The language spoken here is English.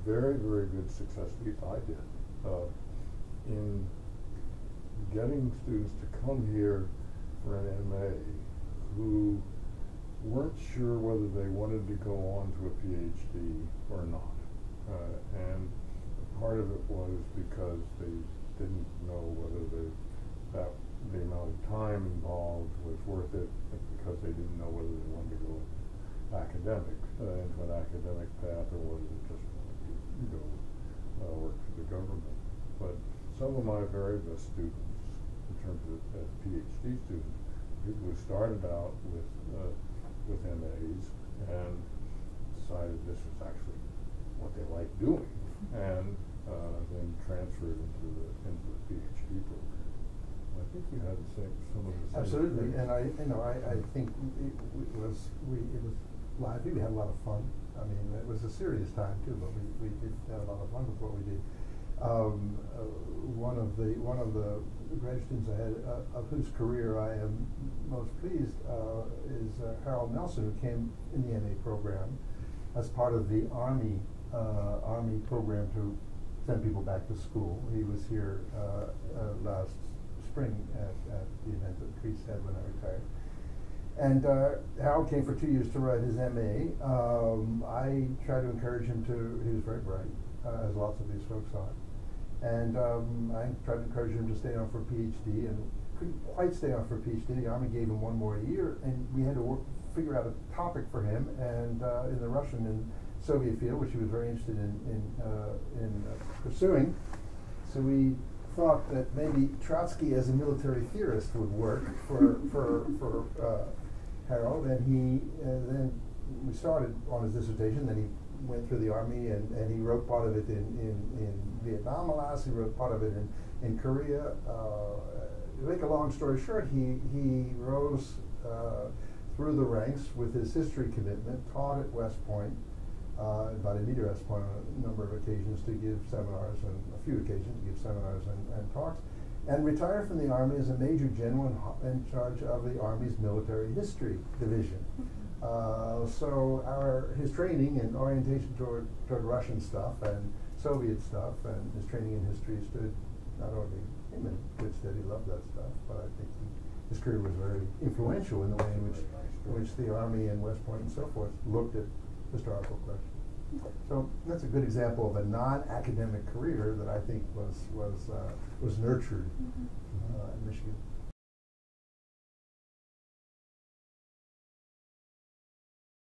very, very good success, at least I did, in getting students to come here for an MA who weren't sure whether they wanted to go on to a PhD or not. And part of it was because they didn't know whether the amount of time involved was worth it, because they didn't know whether they wanted to go academic, into an academic path, or whether they just wanted to go work for the government. But some of my very best students, in terms of as PhD students, people who started out with MAs and decided this was actually what they liked doing, and then transferred into the PhD program. I think you had the same, some of the same. Absolutely, and I think it was lively. We had a lot of fun. I mean, it was a serious time too, but we did have a lot of fun with what we did. One of the grad students I had, of whose career I am most pleased, is Harold Nelson, who came in the MA program as part of the Army program to send people back to school. He was here last spring at the event that REES had when I retired. And Harold came for 2 years to write his MA. I tried to encourage him he was very bright, as lots of these folks are. And I tried to encourage him to stay on for a PhD, and couldn't quite stay on for a PhD. The Army gave him one more year, and we had to figure out a topic for him, and in the Russian and Soviet field, which he was very interested in pursuing. So we thought that maybe Trotsky as a military theorist would work for Harold, and then we started on his dissertation. Then he went through the Army, and he wrote part of it in Vietnam, alas. He wrote part of it in Korea. To make a long story short, he rose through the ranks with his history commitment, taught at West Point, invited me to West Point on a number of occasions to give seminars, and a few occasions to give seminars and talks, and retired from the Army as a Major General in charge of the Army's Military History Division. So his training and orientation toward Russian stuff and Soviet stuff, and his training in history stood not only him in good stead, he loved that stuff, but I think his career was very influential in the way in which the Army and West Point and so forth looked at historical questions. So that's a good example of a non-academic career that I think was nurtured in Michigan.